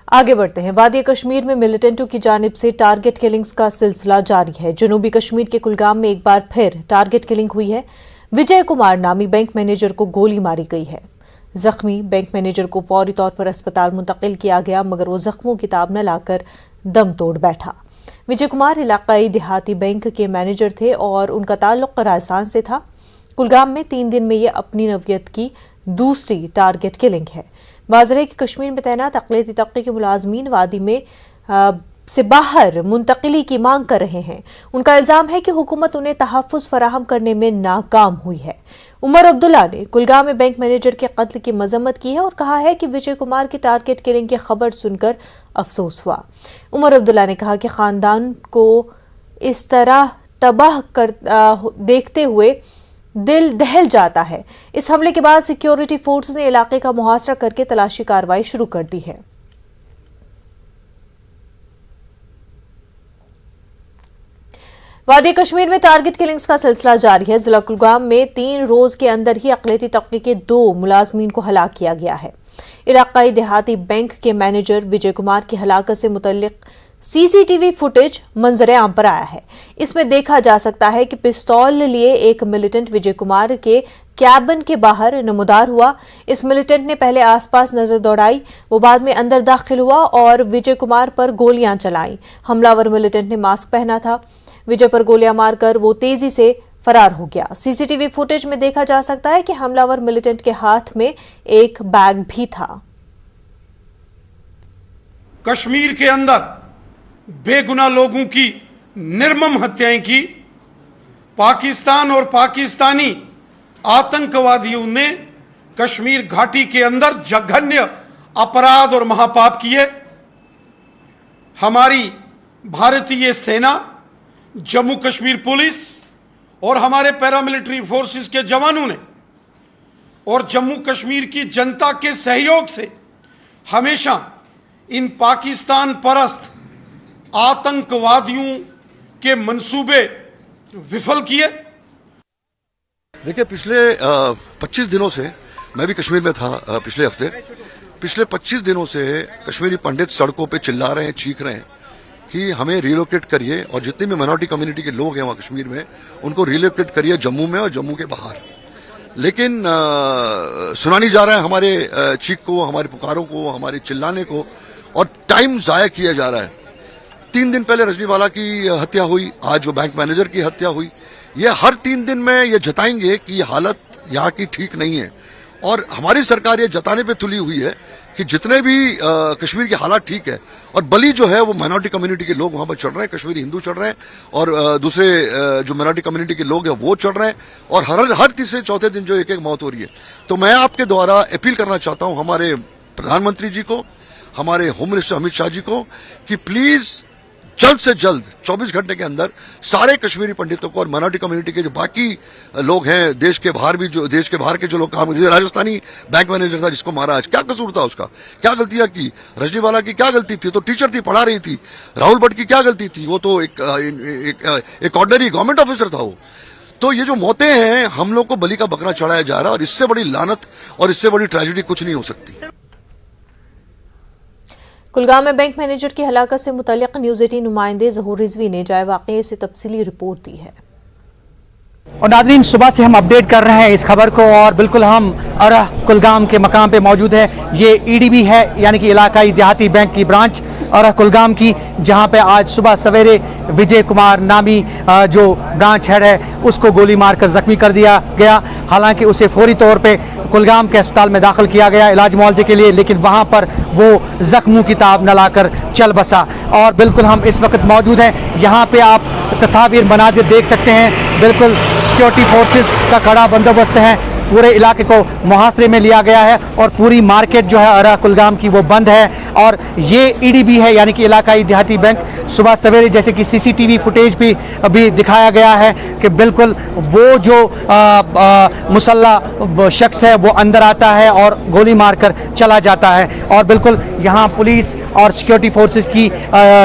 आगे बढ़ते हैं। वादी कश्मीर में मिलिटेंटों की जानिब से टारगेट किलिंग्स का सिलसिला जारी है। जनूबी कश्मीर के कुलगाम में एक बार फिर टारगेट किलिंग हुई है। विजय कुमार नामी बैंक मैनेजर को गोली मारी गई है। जख्मी बैंक मैनेजर को फौरी तौर पर अस्पताल मुंतकिल किया गया, मगर वो जख्मों की ताब न लाकर दम तोड़ बैठा। विजय कुमार इलाकाई देहाती बैंक के मैनेजर थे और उनका ताल्लुक राजस्थान से था। कुलगाम में 3 दिन में ये अपनी नौयत की दूसरी टारगेट किलिंग है। बाज़रे की कश्मीर में तैनात अक़लियती तबके के मुलाजमीन वादी में से बाहर मुंतकिली की मांग कर रहे हैं। उनका इल्जाम है कि हुकूमत उन्हें तहफ़्फ़ुज़ फराहम करने में नाकाम हुई है। उमर अब्दुल्ला ने कुलगाम में बैंक मैनेजर के कत्ल की मजम्मत की है और कहा है कि विजय कुमार की टारगेट किलिंग की खबर सुनकर अफसोस हुआ। उमर अब्दुल्ला ने कहा कि खानदान को इस तरह तबाह कर देखते हुए दिल दहल जाता है। इस हमले के बाद सिक्योरिटी फोर्स ने इलाके का मुहासरा करके तलाशी कार्रवाई शुरू कर दी है। वादी कश्मीर में टारगेट किलिंग्स का सिलसिला जारी है। जिला कुलगाम में 3 रोज के अंदर ही अक़लियती तबके के 2 मुलाजमीन को हलाक किया गया है। इलाकाई देहाती बैंक के मैनेजर विजय कुमार की हलाकत से मुतल्लिक सीसीटीवी फुटेज मंजर आम पर आया है। इसमें देखा जा सकता है कि पिस्तौल लिए एक मिलिटेंट विजय कुमार के कैबिन के बाहर नमूदार हुआ। इस मिलिटेंट ने पहले आसपास नजर दौड़ाई, वो बाद में अंदर दाखिल हुआ और विजय कुमार पर गोलियां चलाई। हमलावर मिलिटेंट ने मास्क पहना था। विजय पर गोलियां मारकर वो तेजी से फरार हो गया। सीसीटीवी फुटेज में देखा जा सकता है कि हमलावर मिलिटेंट के हाथ में एक बैग भी था। कश्मीर के अंदर बेगुनाह लोगों की निर्मम हत्याएं की पाकिस्तान और पाकिस्तानी आतंकवादियों ने कश्मीर घाटी के अंदर जघन्य अपराध और महापाप किए। हमारी भारतीय सेना, जम्मू कश्मीर पुलिस और हमारे पैरामिलिट्री फोर्सेस के जवानों ने और जम्मू कश्मीर की जनता के सहयोग से हमेशा इन पाकिस्तान परस्त आतंकवादियों के मंसूबे विफल किए। देखिए, पिछले 25 दिनों से मैं भी कश्मीर में था। पिछले हफ्ते, पिछले 25 दिनों से कश्मीरी पंडित सड़कों पे चिल्ला रहे हैं, चीख रहे हैं कि हमें रिलोकेट करिए और जितने भी माइनॉरिटी कम्युनिटी के लोग हैं वहां कश्मीर में उनको रिलोकेट करिए जम्मू में और जम्मू के बाहर। लेकिन सुना नहीं जा रहा है हमारे चीख को, हमारे पुकारों को, हमारे चिल्लाने को, और टाइम जाया किया जा रहा है। 3 दिन पहले रजनीवाला की हत्या हुई, आज वो बैंक मैनेजर की हत्या हुई। ये हर 3 दिन में ये जताएंगे कि ये हालत यहाँ की ठीक नहीं है, और हमारी सरकार ये जताने पे तुली हुई है कि जितने भी कश्मीर की हालात ठीक है, और बली जो है वो माइनॉरिटी कम्युनिटी के लोग वहां पर चढ़ रहे हैं, कश्मीरी हिंदू चढ़ रहे हैं और दूसरे जो माइनॉरिटी कम्युनिटी के लोग हैं वो चढ़ रहे हैं, और हर तीसरे चौथे दिन जो एक मौत हो रही है। तो मैं आपके द्वारा अपील करना चाहता हूं हमारे प्रधानमंत्री जी को, हमारे होम मिनिस्टर अमित शाह जी को, कि प्लीज जल्द से जल्द 24 घंटे के अंदर सारे कश्मीरी पंडितों को और माइनॉरिटी कम्युनिटी के जो बाकी लोग हैं, देश के बाहर के जो लोग काम, जैसे राजस्थानी बैंक मैनेजर था जिसको मारा, आज क्या कसूर था उसका, क्या गलतियां की, रजनीवाला की क्या गलती थी, तो टीचर थी, पढ़ा रही थी। राहुल भट्ट की क्या गलती थी, वो तो एक ऑर्डिनरी गवर्नमेंट ऑफिसर था वो। तो ये जो मौतें हैं, हम लोग को बलि का बकरा चढ़ाया जा रहा है, और इससे बड़ी लानत और इससे बड़ी ट्रेजेडी कुछ नहीं हो सकती। कुलगाम में बैंक मैनेजर की हलाकत से मुतल्लिक न्यूज़ 18 नुमाइंदे ज़हूर रिजवी ने जाए वाक़ये से तफसीली रिपोर्ट दी है। और नाज़रीन, सुबह से हम अपडेट कर रहे हैं इस खबर को, और बिल्कुल हम कुलगाम के मकाम पे मौजूद है। ये ईडीबी है, यानी कि इलाकाई देहाती बैंक की ब्रांच और कुलगाम की, जहां पे आज सुबह सवेरे विजय कुमार नामी जो ब्रांच हेड है उसको गोली मारकर जख्मी कर दिया गया। हालांकि उसे फौरी तौर पे कुलगाम के अस्पताल में दाखिल किया गया इलाज मुआवजे के लिए, लेकिन वहां पर वो जख्मों की ताब न लाकर चल बसा। और बिल्कुल हम इस वक्त मौजूद हैं, यहाँ पे आप तस्वीर मनाजिर देख सकते हैं। बिल्कुल सिक्योरिटी फोर्सेस का कड़ा बंदोबस्त है, पूरे इलाके को मुहासरे में लिया गया है, और पूरी मार्केट जो है अरा कुलगाम की वो बंद है। और ये ईडीबी है, यानी कि इलाकाई देहाती बैंक। सुबह सवेरे जैसे कि सीसीटीवी फुटेज भी अभी दिखाया गया है कि बिल्कुल वो जो मुसल्ला शख्स है वो अंदर आता है और गोली मारकर चला जाता है। और बिल्कुल यहाँ पुलिस और सिक्योरिटी फोर्सेस की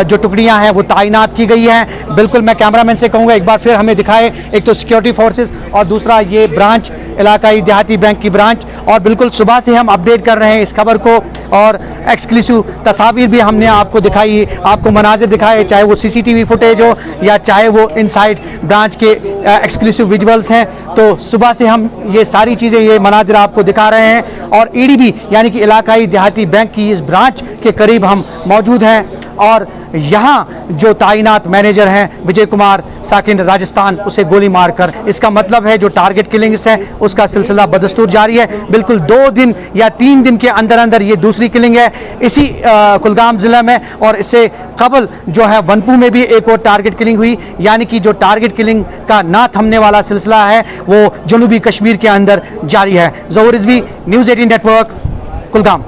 जो टुकड़ियाँ हैं वो तैनात की गई हैं। बिल्कुल मैं कैमरामैन से कहूँगा एक बार फिर हमें दिखाए, एक तो सिक्योरिटी फोर्सेस और दूसरा ये ब्रांच इलाकाई देहाती बैंक की ब्रांच। और बिल्कुल सुबह से हम अपडेट कर रहे हैं इस खबर को और एक्सक्लूसिव तस्वीर भी हमने आपको दिखाई, आपको मनाजिर दिखाए, चाहे वो सीसीटीवी फुटेज हो या चाहे वो इनसाइड ब्रांच के एक्सक्लूसिव विजुअल्स हैं। तो सुबह से हम ये सारी चीज़ें, ये मनाजिर आपको दिखा रहे हैं। और ईडीबी यानी कि इलाकाई देहाती बैंक की इस ब्रांच के करीब हम मौजूद हैं और यहाँ जो तैनात मैनेजर हैं विजय कुमार साकिन राजस्थान, उसे गोली मारकर, इसका मतलब है जो टारगेट किलिंग्स है उसका सिलसिला बदस्तूर जारी है। बिल्कुल 2 दिन या 3 दिन के अंदर अंदर ये दूसरी किलिंग है इसी कुलगाम जिला में। और इससे कबल जो है वनपू में भी एक और टारगेट किलिंग हुई, यानी कि जो टारगेट किलिंग का ना थमने वाला सिलसिला है वो जनूबी कश्मीर के अंदर जारी है। ज़हूर रिजवी, न्यूज़ 18 नेटवर्क, कुलगाम।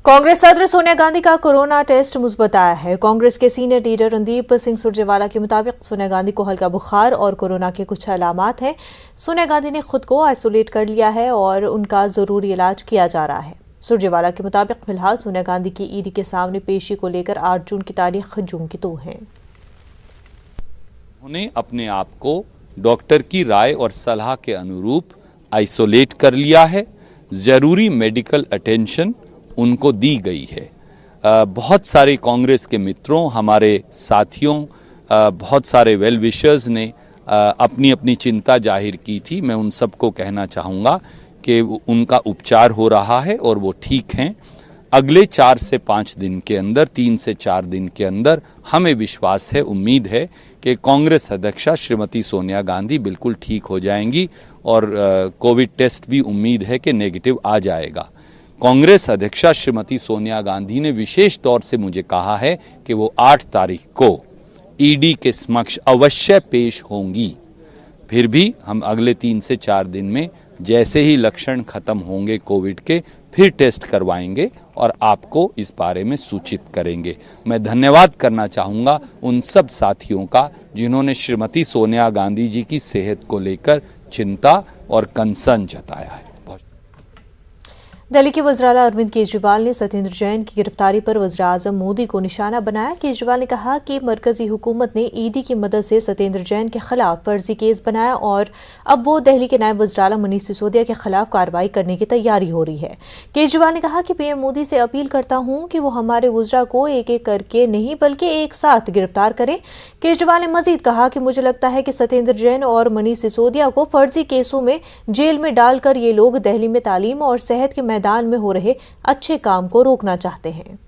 कांग्रेस सदर सोनिया गांधी का कोरोना टेस्ट मुस्बत आया है। कांग्रेस के सीनियर लीडर रणदीप सिंह सुरजेवाला के मुताबिक सोनिया गांधी को हल्का बुखार और कोरोना के कुछ अलामात हैं। सोनिया गांधी ने खुद को आइसोलेट कर लिया है और उनका जरूरी इलाज किया जा रहा है। सुरजेवाला के मुताबिक फिलहाल सोनिया गांधी की ईडी के सामने पेशी को लेकर 8 जून की तारीख जुमकितू है। उन्होंने अपने आप को डॉक्टर की राय और सलाह के अनुरूप आइसोलेट कर लिया है। जरूरी मेडिकल अटेंशन उनको दी गई है। बहुत सारे कांग्रेस के मित्रों, हमारे साथियों, बहुत सारे वेल विशर्स ने अपनी अपनी चिंता जाहिर की थी। मैं उन सबको कहना चाहूँगा कि उनका उपचार हो रहा है और वो ठीक हैं। अगले 4 से 5 दिन के अंदर, 3 से 4 दिन के अंदर हमें विश्वास है, उम्मीद है कि कांग्रेस अध्यक्षा श्रीमती सोनिया गांधी बिल्कुल ठीक हो जाएंगी और कोविड टेस्ट भी उम्मीद है कि नेगेटिव आ जाएगा। कांग्रेस अध्यक्षा श्रीमती सोनिया गांधी ने विशेष तौर से मुझे कहा है कि वो 8 तारीख को ईडी के समक्ष अवश्य पेश होंगी। फिर भी हम अगले 3 से 4 दिन में जैसे ही लक्षण खत्म होंगे कोविड के, फिर टेस्ट करवाएंगे और आपको इस बारे में सूचित करेंगे। मैं धन्यवाद करना चाहूँगा उन सब साथियों का जिन्होंने श्रीमती सोनिया गांधी जी की सेहत को लेकर चिंता और कंसर्न जताया है। दिल्ली के वज़ीर-ए-आला अरविंद केजरीवाल ने सत्येंद्र जैन की गिरफ्तारी पर वज़ीर-ए-आज़म मोदी को निशाना बनाया। केजरीवाल ने कहा कि मरकजी हुकूमत ने ईडी की मदद से सत्येंद्र जैन के खिलाफ फर्जी केस बनाया और अब वो दिल्ली के नायब वज़ीर-ए-आला मनीष सिसोदिया के खिलाफ कार्रवाई करने की तैयारी हो रही है। केजरीवाल ने कहा कि पीएम मोदी से अपील करता हूं कि वो हमारे वज़ीरा को एक एक करके नहीं बल्कि एक साथ गिरफ्तार करें। केजरीवाल ने मजीद कहा कि मुझे लगता है कि सत्येंद्र जैन और मनीष सिसोदिया को फर्जी केसों में जेल में डालकर ये लोग दिल्ली में तालीम और सेहत के मैदान में हो रहे अच्छे काम को रोकना चाहते हैं।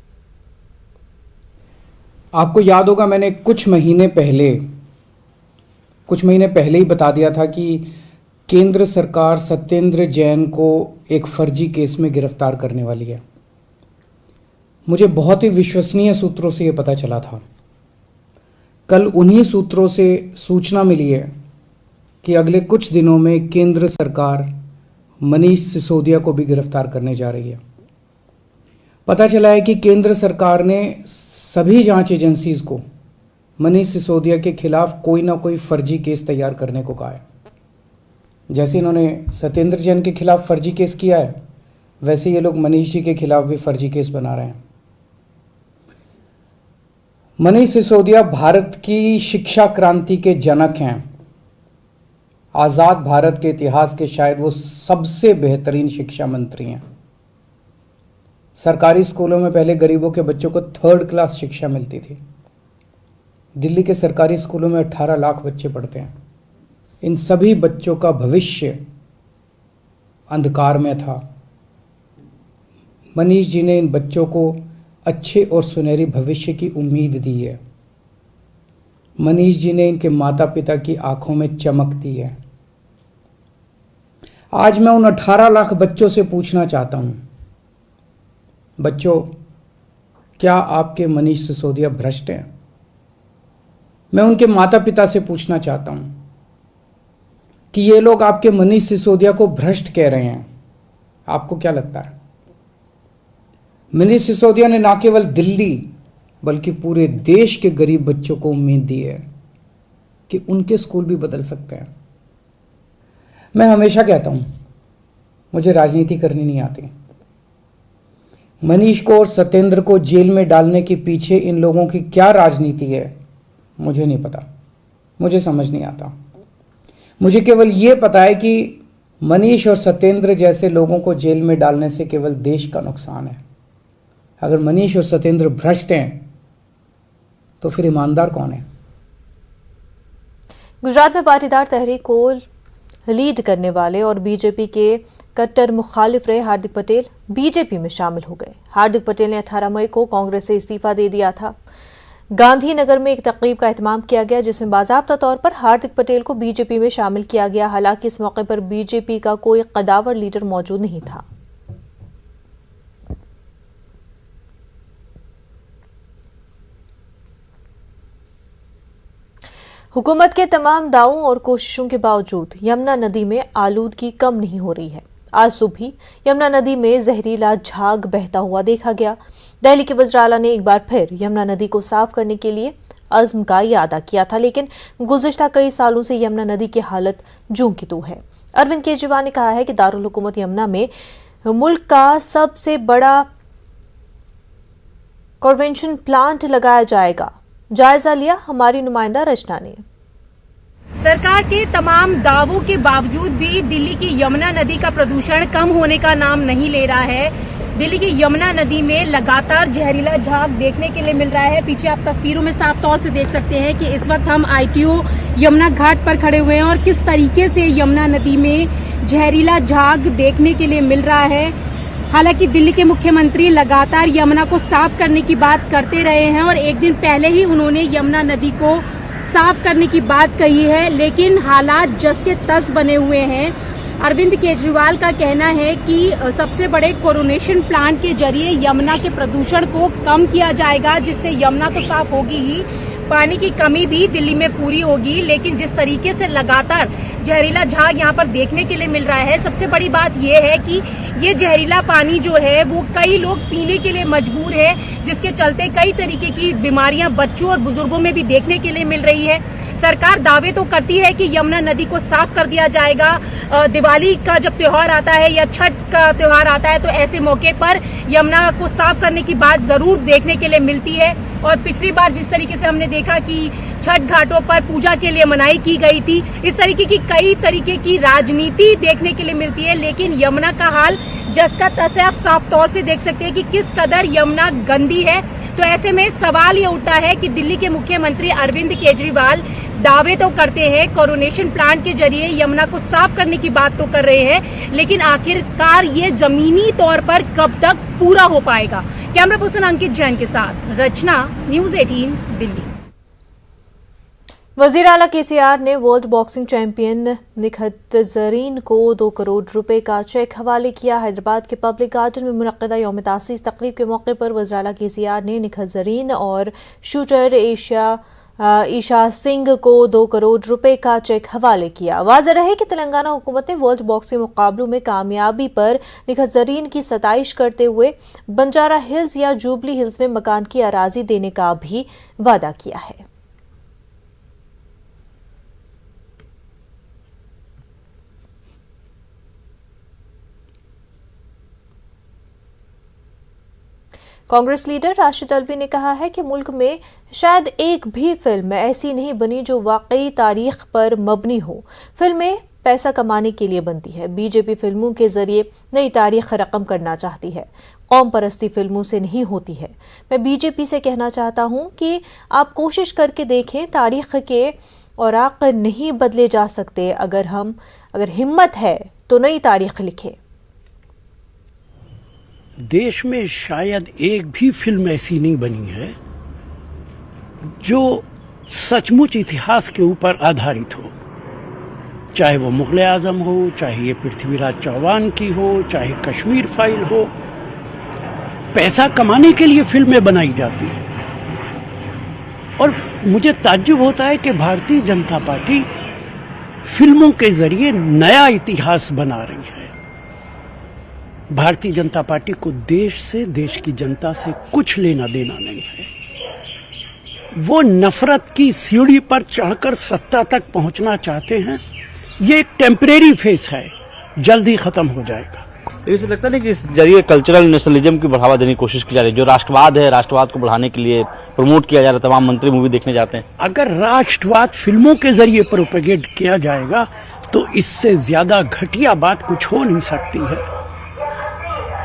आपको याद होगा मैंने कुछ महीने पहले ही बता दिया था कि केंद्र सरकार सत्येंद्र जैन को एक फर्जी केस में गिरफ्तार करने वाली है। मुझे बहुत ही विश्वसनीय सूत्रों से यह पता चला था। कल उन्हीं सूत्रों से सूचना मिली है कि अगले कुछ दिनों में केंद्र सरकार मनीष सिसोदिया को भी गिरफ्तार करने जा रही है। पता चला है कि केंद्र सरकार ने सभी जांच एजेंसीज को मनीष सिसोदिया के खिलाफ कोई ना कोई फर्जी केस तैयार करने को कहा है। जैसे इन्होंने सत्येंद्र जैन के खिलाफ फर्जी केस किया है, वैसे ये लोग मनीष जी के खिलाफ भी फर्जी केस बना रहे हैं। मनीष सिसोदिया भारत की शिक्षा क्रांति के जनक हैं। आज़ाद भारत के इतिहास के शायद वो सबसे बेहतरीन शिक्षा मंत्री हैं। सरकारी स्कूलों में पहले गरीबों के बच्चों को 3rd क्लास शिक्षा मिलती थी। दिल्ली के सरकारी स्कूलों में 18 लाख बच्चे पढ़ते हैं। इन सभी बच्चों का भविष्य अंधकार में था। मनीष जी ने इन बच्चों को अच्छे और सुनहरी भविष्य की उम्मीद दी है। मनीष जी ने इनके माता पिता की आंखों में चमक दी है। आज मैं उन 18 लाख बच्चों से पूछना चाहता हूं, बच्चों, क्या आपके मनीष सिसोदिया भ्रष्ट हैं? मैं उनके माता पिता से पूछना चाहता हूं कि ये लोग आपके मनीष सिसोदिया को भ्रष्ट कह रहे हैं, आपको क्या लगता है? मनीष सिसोदिया ने ना केवल दिल्ली बल्कि पूरे देश के गरीब बच्चों को उम्मीद दी है कि उनके स्कूल भी बदल सकते हैं। मैं हमेशा कहता हूं, मुझे राजनीति करनी नहीं आती। मनीष को और सत्येंद्र को जेल में डालने के पीछे इन लोगों की क्या राजनीति है मुझे नहीं पता, मुझे समझ नहीं आता। मुझे केवल ये पता है कि मनीष और सत्येंद्र जैसे लोगों को जेल में डालने से केवल देश का नुकसान है। अगर मनीष और सत्येंद्र भ्रष्ट हैं तो फिर ईमानदार कौन है? गुजरात में पाटीदार तहरीक को लीड करने वाले और बीजेपी के कट्टर मुखालिफ रहे हार्दिक पटेल बीजेपी में शामिल हो गए। हार्दिक पटेल ने 18 मई को कांग्रेस से इस्तीफा दे दिया था। गांधीनगर में एक तकरीब का एहतमाम किया गया जिसमें बाज़ाब्ता तौर पर हार्दिक पटेल को बीजेपी में शामिल किया गया। हालांकि इस मौके पर बीजेपी का कोई कदावर लीडर मौजूद नहीं था। हुकूमत के तमाम दावों और कोशिशों के बावजूद यमुना नदी में आलूदगी कम नहीं हो रही है। आज सुबह यमुना नदी में जहरीला झाग बहता हुआ देखा गया। दिल्ली के वज़ीर आला ने एक बार फिर यमुना नदी को साफ करने के लिए अज़्म का इरादा किया था, लेकिन गुज़िश्ता कई सालों से यमुना नदी की हालत जूं की तूं है। अरविंद केजरीवाल ने कहा है कि दारुल हुकूमत यमुना में मुल्क का सबसे बड़ा कन्वेंशन प्लांट लगाया जाएगा। जायजा लिया हमारी नुमाइंदा रचना ने। सरकार के तमाम दावों के बावजूद भी दिल्ली की यमुना नदी का प्रदूषण कम होने का नाम नहीं ले रहा है। दिल्ली की यमुना नदी में लगातार जहरीला झाग देखने के लिए मिल रहा है। पीछे आप तस्वीरों में साफ तौर से देख सकते हैं कि इस वक्त हम ITO यमुना घाट पर खड़े हुए हैं और किस तरीके से यमुना नदी में जहरीला झाग देखने के लिए मिल रहा है। हालांकि दिल्ली के मुख्यमंत्री लगातार यमुना को साफ करने की बात करते रहे हैं और एक दिन पहले ही उन्होंने यमुना नदी को साफ करने की बात कही है, लेकिन हालात जस के तस बने हुए हैं। अरविंद केजरीवाल का कहना है कि सबसे बड़े कोरोनेशन प्लांट के जरिए यमुना के प्रदूषण को कम किया जाएगा, जिससे यमुना तो साफ होगी ही, पानी की कमी भी दिल्ली में पूरी होगी। लेकिन जिस तरीके से लगातार जहरीला झाग यहाँ पर देखने के लिए मिल रहा है, सबसे बड़ी बात यह है कि ये जहरीला पानी जो है वो कई लोग पीने के लिए मजबूर है, जिसके चलते कई तरीके की बीमारियां बच्चों और बुजुर्गों में भी देखने के लिए मिल रही है। सरकार दावे तो करती है कि यमुना नदी को साफ कर दिया जाएगा। दिवाली का जब त्योहार आता है या छठ का त्योहार आता है तो ऐसे मौके पर यमुना को साफ करने की बात जरूर देखने के लिए मिलती है। और पिछली बार जिस तरीके से हमने देखा कि छठ घाटों पर पूजा के लिए मनाही की गई थी, इस तरीके की कई तरीके की राजनीति देखने के लिए मिलती है। लेकिन यमुना का हाल जस का तस है। आप साफ तौर से देख सकते हैं कि किस कदर यमुना गंदी है। तो ऐसे में सवाल ये उठता है कि दिल्ली के मुख्यमंत्री अरविंद केजरीवाल दावे तो करते हैं, कोरोनेशन प्लांट के जरिए यमुना को साफ करने की बात तो कर रहे हैं, लेकिन आखिरकार ये जमीनी तौर पर कब तक पूरा हो पाएगा? कैमरा पर्सन अंकित जैन के साथ रचना, न्यूज़ 18 दिल्ली। वजीर आला केसीआर ने world boxing champion Nikhat Zareen को 2 करोड़ रुपए का चेक हवाले किया। हैदराबाद के पब्लिक गार्डन में मुनक्किदा यौम तासीस तकरीब के मौके पर वज़ीर आला केसीआर ने निखत जरीन और शूटर ईशा सिंह को 2 करोड़ रुपए का चेक हवाले किया। वाज़ेह रहे कि तेलंगाना हुकूमत ने वर्ल्ड बॉक्सिंग मुकाबलों में कामयाबी पर निखत जरीन की सताइश करते हुए बंजारा हिल्स या जुबली हिल्स में मकान की अराजी देने का भी वादा किया है। कांग्रेस लीडर राशिद अल्वी ने कहा है कि मुल्क में शायद एक भी फिल्म ऐसी नहीं बनी जो वाकई तारीख पर मबनी हो। फिल्में पैसा कमाने के लिए बनती है। बीजेपी फिल्मों के जरिए नई तारीख रकम करना चाहती है। कौम परस्ती फिल्मों से नहीं होती है। मैं बीजेपी से कहना चाहता हूं कि आप कोशिश करके देखें, तारीख के औराक नहीं बदले जा सकते। अगर हिम्मत है तो नई तारीख लिखें। देश में शायद एक भी फिल्म ऐसी नहीं बनी है जो सचमुच इतिहास के ऊपर आधारित हो, चाहे वो मुगल आजम हो, चाहे ये पृथ्वीराज चौहान की हो, चाहे कश्मीर फाइल हो। पैसा कमाने के लिए फिल्में बनाई जाती हैं और मुझे ताज्जुब होता है कि भारतीय जनता पार्टी फिल्मों के जरिए नया इतिहास बना रही है। भारतीय जनता पार्टी को देश से, देश की जनता से कुछ लेना देना नहीं है। वो नफरत की सीढ़ी पर चढ़कर सत्ता तक पहुंचना चाहते हैं। ये एक टेम्परेरी फेस है, जल्दी खत्म हो जाएगा। इसे लगता नहीं कि इस जरिए कल्चरल नेशनलिज्म की बढ़ावा देने की कोशिश की जा रही है? जो राष्ट्रवाद है, राष्ट्रवाद को बढ़ाने के लिए प्रमोट किया जा रहा है। तमाम मंत्री मूवी देखने जाते हैं। अगर राष्ट्रवाद फिल्मों के जरिए प्रोपेगेट किया जाएगा तो इससे ज्यादा घटिया बात कुछ हो नहीं सकती है।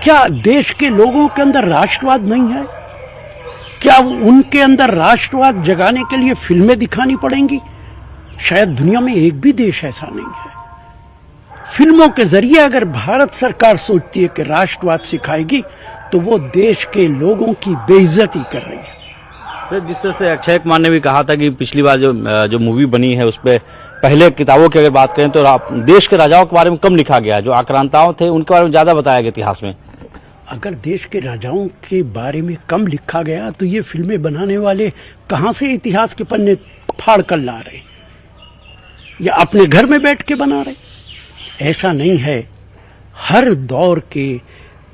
क्या देश के लोगों के अंदर राष्ट्रवाद नहीं है? क्या उनके अंदर राष्ट्रवाद जगाने के लिए फिल्में दिखानी पड़ेंगी? शायद दुनिया में एक भी देश ऐसा नहीं है। फिल्मों के जरिए अगर भारत सरकार सोचती है कि राष्ट्रवाद सिखाएगी तो वो देश के लोगों की बेइज्जती कर रही है। सर, जिस तरह से अक्षय कुमार ने भी कहा था कि पिछली बार जो मूवी बनी है उस पर पहले किताबों की अगर बात करें तो देश के राजाओं के बारे में कम लिखा गया, जो आक्रांताओं थे उनके बारे में ज्यादा बताया गया इतिहास में। अगर देश के राजाओं के बारे में कम लिखा गया तो ये फिल्में बनाने वाले कहां से इतिहास के पन्ने फाड़ कर ला रहे, या अपने घर में बैठ के बना रहे? ऐसा नहीं है। हर दौर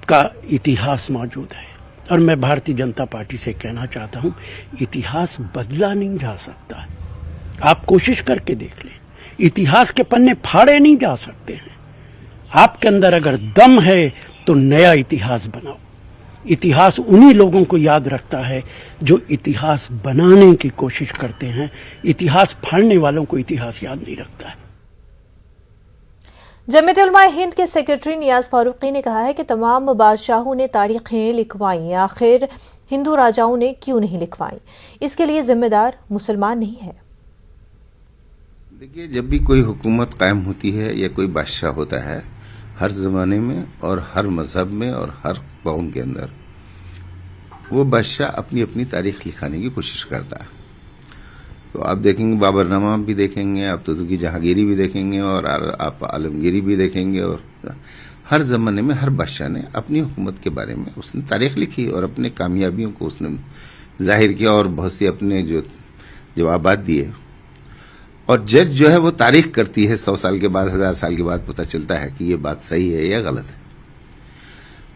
का इतिहास मौजूद है और मैं भारतीय जनता पार्टी से कहना चाहता हूं, इतिहास बदला नहीं जा सकता। आप कोशिश करके देख लें, इतिहास के पन्ने फाड़े नहीं जा सकते हैं। आपके अंदर अगर दम है तो नया इतिहास बनाओ। इतिहास उन्हीं लोगों को याद रखता है जो इतिहास बनाने की कोशिश करते हैं। इतिहास फाड़ने वालों को इतिहास याद नहीं रखता है। जमीयत उलमा हिंद के सेक्रेटरी नियाज फारूकी ने कहा है कि तमाम बादशाहों ने तारीखें लिखवाई, आखिर हिंदू राजाओं ने क्यों नहीं लिखवाई? इसके लिए जिम्मेदार मुसलमान नहीं है। देखिए, जब भी कोई हुकूमत कायम होती है या कोई बादशाह होता है, हर ज़माने में और हर मजहब में और हर कौम के अंदर वो बादशाह अपनी अपनी तारीख लिखाने की कोशिश करता है। तो आप देखेंगे बाबरनामा भी देखेंगे, आप तो की जहांगीरी भी देखेंगे और आप आलमगीरी भी देखेंगे, और हर ज़माने में हर बादशाह ने अपनी हुकूमत के बारे में उसने तारीख लिखी और अपने कामयाबियों को उसने जाहिर किया और बहुत सी अपने जो जवाबात दिए। और जज जो है वो तारीख करती है, 100 साल के बाद, 1000 साल के बाद पता चलता है कि ये बात सही है या गलत है।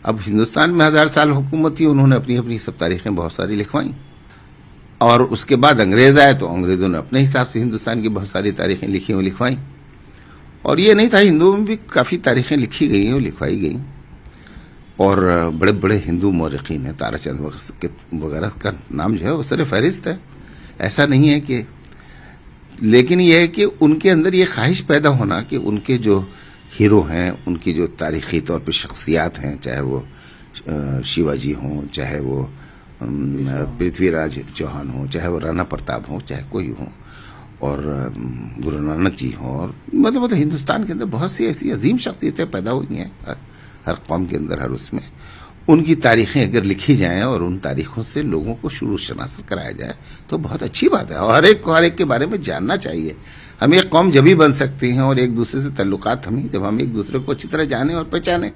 अब हिंदुस्तान में 1000 साल हुकूमत थी, उन्होंने अपनी अपनी सब तारीखें बहुत सारी लिखवाई, और उसके बाद अंग्रेज आए तो अंग्रेजों ने अपने हिसाब से हिंदुस्तान की बहुत सारी तारीखें लिखी और लिखवाई। और ये नहीं था, हिंदुओं में भी काफ़ी तारीखें लिखी गई हैं और लिखवाई गई, और बड़े बड़े हिंदू मौरखीन हैं, ताराचंद वगैरह का नाम जो है वो सर फहरिस्त है। ऐसा नहीं है कि, लेकिन यह है कि उनके अंदर ये ख्वाहिश पैदा होना कि उनके जो हीरो हैं, उनकी जो तारीखी तौर पे शख्सियात हैं, चाहे वो शिवाजी हों, चाहे वो पृथ्वीराज चौहान हो, चाहे वो राणा प्रताप हो, चाहे कोई हो, और गुरु नानक जी हों, और मतलब हिंदुस्तान के अंदर बहुत सी ऐसी अजीम शख्सियतें पैदा हुई हैं हर कौम के अंदर, हर उसमें उनकी तारीखें अगर लिखी जाएं और उन तारीखों से लोगों को शुरू शनाख्त कराया जाए तो बहुत अच्छी बात है। और हर एक के बारे में जानना चाहिए। हम एक कौम जब ही बन सकते हैं और एक दूसरे से ताल्लुकात हम जब हम एक दूसरे को अच्छी तरह जाने और पहचाने।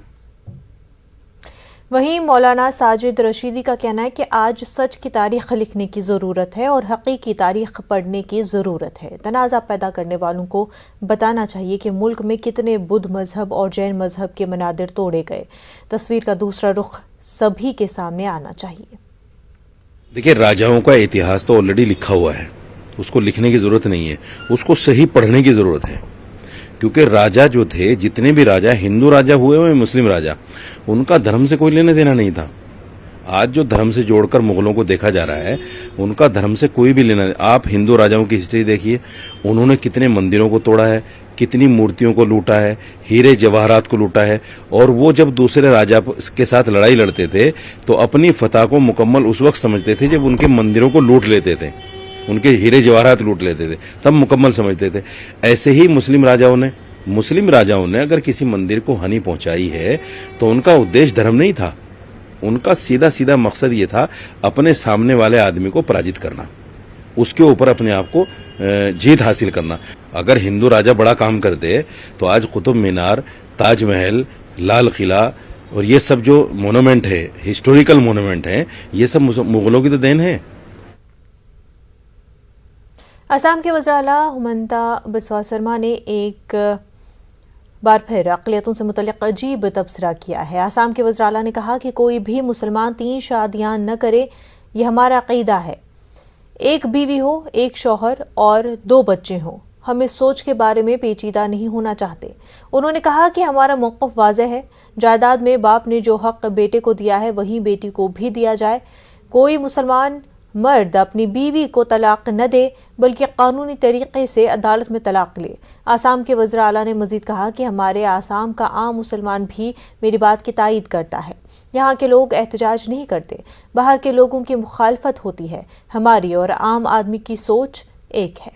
वहीं मौलाना साजिद रशीदी का कहना है कि आज सच की तारीख लिखने की ज़रूरत है और हकीकी तारीख पढ़ने की ज़रूरत है। तनाज़ा पैदा करने वालों को बताना चाहिए कि मुल्क में कितने बुद्ध मजहब और जैन मजहब के मनादिर तोड़े गए। तस्वीर का दूसरा रुख सभी के सामने आना चाहिए। देखिए, राजाओं का इतिहास तो ऑलरेडी लिखा हुआ है, उसको लिखने की ज़रूरत नहीं है, उसको सही पढ़ने की ज़रूरत है। क्योंकि राजा जो थे, जितने भी राजा, हिंदू राजा हुए हुए मुस्लिम राजा, उनका धर्म से कोई लेना देना नहीं था। आज जो धर्म से जोड़कर मुगलों को देखा जा रहा है, उनका धर्म से कोई भी लेना। आप हिंदू राजाओं की हिस्ट्री देखिए, उन्होंने कितने मंदिरों को तोड़ा है, कितनी मूर्तियों को लूटा है, हीरे जवाहरात को लूटा है। और वो जब दूसरे राजा के साथ लड़ाई लड़ते थे तो अपनी फतह को मुकम्मल उस वक्त समझते थे जब उनके मंदिरों को लूट लेते थे, उनके हीरे जवाहरात लूट लेते थे, तब मुकम्मल समझते थे। ऐसे ही मुस्लिम राजाओं ने अगर किसी मंदिर को हानि पहुंचाई है तो उनका उद्देश्य धर्म नहीं था, उनका सीधा सीधा मकसद ये था अपने सामने वाले आदमी को पराजित करना, उसके ऊपर अपने आप को जीत हासिल करना। अगर हिंदू राजा बड़ा काम करते तो आज कुतुब मीनार, ताजमहल, लाल किला और ये सब जो मोनूमेंट है, हिस्टोरिकल मोनूमेंट है, ये सब मुगलों की तो देन है। असम के वज़ीर आला हुमंता बिस्वा शर्मा ने एक बार फिर अक़लियतों से मुतल्लिक़ अजीब तबसरा किया है। असम के वज़ीर आला ने कहा कि कोई भी मुसलमान 3 शादियां न करे, ये हमारा अक़ीदा है। 1 बीवी हो, 1 शौहर और 2 बच्चे हों। हम इस सोच के बारे में पेचीदा नहीं होना चाहते। उन्होंने कहा कि हमारा मौक़िफ़ वाज़ेह है, जायदाद में बाप ने जो हक़ बेटे को दिया है वहीं बेटी को भी दिया जाए। कोई मुसलमान मर्द अपनी बीवी को तलाक न दे बल्कि कानूनी तरीके से अदालत में तलाक ले। आसाम के वज़ीर आला ने मजीद कहा कि हमारे आसाम का आम मुसलमान भी मेरी बात की तायीद करता है। यहाँ के लोग एहतजाज नहीं करते, बाहर के लोगों की मुखालफत होती है। हमारी और आम आदमी की सोच एक है।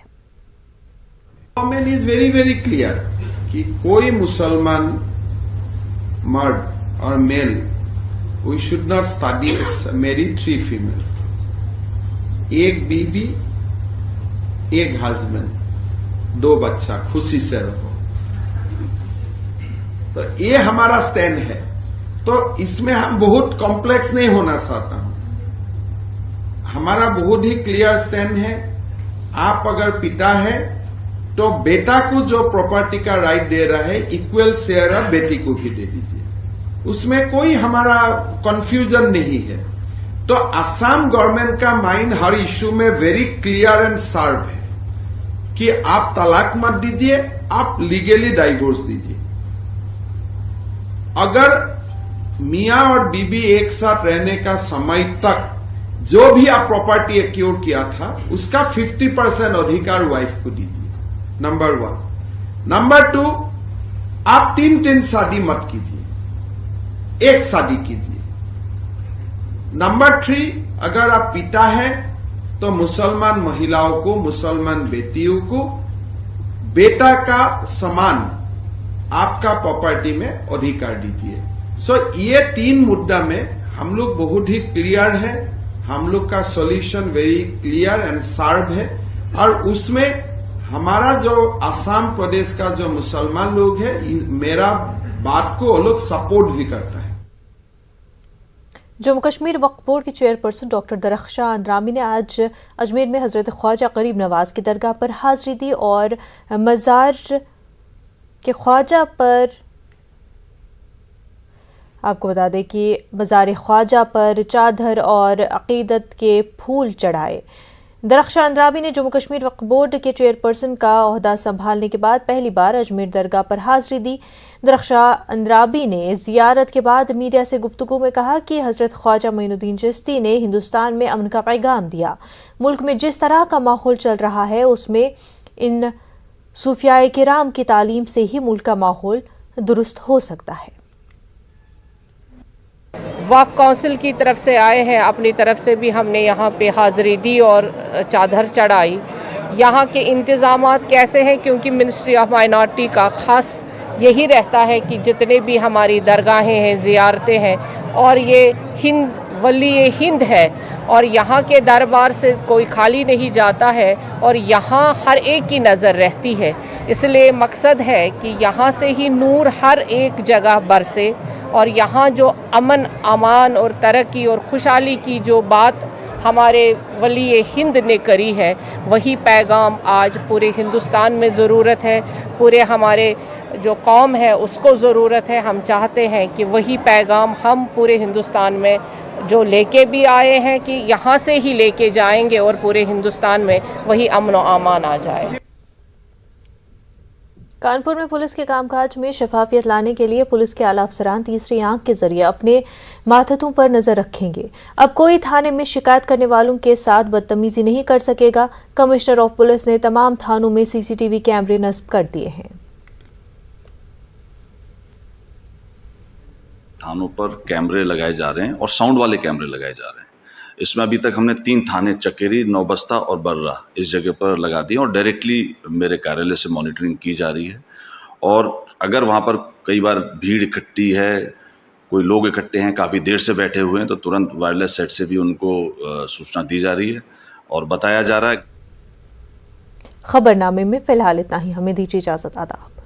Government is very very clear कि कोई मुसलमान मर्द और male we should not study marry 3 female, एक बीबी, एक हस्बैंड, 2 बच्चा, खुशी से रहो। तो ये हमारा स्टैंड है। तो इसमें हम बहुत कॉम्प्लेक्स नहीं होना चाहता हूं। हमारा बहुत ही क्लियर स्टैंड है। आप अगर पिता है तो बेटा को जो प्रॉपर्टी का राइट दे रहा है इक्वल शेयर अब बेटी को भी दे दीजिए, उसमें कोई हमारा कंफ्यूजन नहीं है। तो असम गवर्नमेंट का माइंड हर इश्यू में वेरी क्लियर एंड शार्प है कि आप तलाक मत दीजिए, आप लीगली डाइवोर्स दीजिए। अगर मियां और बीबी एक साथ रहने का समय तक जो भी आप प्रॉपर्टी एक्योर किया था उसका 50% अधिकार वाइफ को दीजिए, नंबर 1। नंबर 2, आप 3 शादी मत कीजिए, एक शादी कीजिए। नंबर 3, अगर आप पिता हैं तो मुसलमान महिलाओं को, मुसलमान बेटियों को बेटा का समान आपका प्रॉपर्टी में अधिकार दीजिए। सो ये 3 मुद्दा में हम लोग बहुत ही क्लियर है। हम लोग का solution very clear and sharp है और उसमें हमारा जो असम प्रदेश का जो मुसलमान लोग है मेरा बात को वो लोग सपोर्ट भी करता है। जम्मू कश्मीर वक्फ बोर्ड की चेयरपर्सन डॉक्टर दरख्शां अंद्रामी ने आज अजमेर में हजरत ख्वाजा गरीब नवाज की दरगाह पर हाजिरी दी और मज़ार के ख्वाजा पर, आपको बता दें कि मज़ार ख्वाजा पर चादर और अकीदत के फूल चढ़ाए। दरख्शां अंद्राबी ने जम्मू कश्मीर वक्फ बोर्ड के चेयरपर्सन का ओहदा संभालने के बाद पहली बार अजमेर दरगाह पर हाजिरी दी। दरख्शां अंद्राबी ने ज़ियारत के बाद मीडिया से गुफ्तगू में कहा कि हज़रत ख्वाजा मोइनुद्दीन चिश्ती ने हिंदुस्तान में अमन का पैगाम दिया। मुल्क में जिस तरह का माहौल चल रहा है उसमें इन सूफियाए किराम की तालीम से ही मुल्क का माहौल दुरुस्त हो सकता है। वक्फ काउंसिल की तरफ से आए हैं, अपनी तरफ से भी हमने यहाँ पे हाज़िरी दी और चादर चढ़ाई। यहाँ के इंतज़ामात कैसे हैं, क्योंकि मिनिस्ट्री ऑफ माइनॉरिटी का ख़ास यही रहता है कि जितने भी हमारी दरगाहें हैं, ज़ियारतें हैं, और ये हिंद वली हिंद है और यहाँ के दरबार से कोई खाली नहीं जाता है और यहाँ हर एक की नज़र रहती है। इसलिए मकसद है कि यहाँ से ही नूर हर एक जगह बरसे और यहाँ जो अमन अमान और तरक्की और खुशहाली की जो बात हमारे वली हिंद ने करी है वही पैगाम आज पूरे हिंदुस्तान में ज़रूरत है, पूरे हमारे जो कौम है उसको ज़रूरत है। हम चाहते हैं कि वही पैगाम हम पूरे हिंदुस्तान में जो लेके भी आए हैं कि यहाँ से ही लेके जाएंगे और पूरे हिंदुस्तान में वही अमन और अमान आ जाए। कानपुर में पुलिस के कामकाज में शफाफियत लाने के लिए पुलिस के आला अफसरान तीसरी आंख के जरिए अपने मातहतों पर नजर रखेंगे। अब कोई थाने में शिकायत करने वालों के साथ बदतमीजी नहीं कर सकेगा। कमिश्नर ऑफ पुलिस ने तमाम थानों में सीसीटीवी कैमरे नस्ब कर दिए हैं। थानों पर कैमरे लगाए जा रहे हैं और साउंड वाले कैमरे लगाए जा रहे हैं। इसमें अभी तक हमने 3 थाने चकेरी, नौबस्ता और बर्रा इस जगह पर लगा दिए और डायरेक्टली मेरे कार्यालय से मॉनिटरिंग की जा रही है। और अगर वहाँ पर कई बार भीड़ इकट्ठी है, कोई लोग इकट्ठे हैं, काफ़ी देर से बैठे हुए हैं, तो तुरंत वायरलेस सेट से भी उनको सूचना दी जा रही है और बताया जा रहा है। खबरनामे में फिलहाल इतना ही, हमें दीजिए इजाजत। आदाब।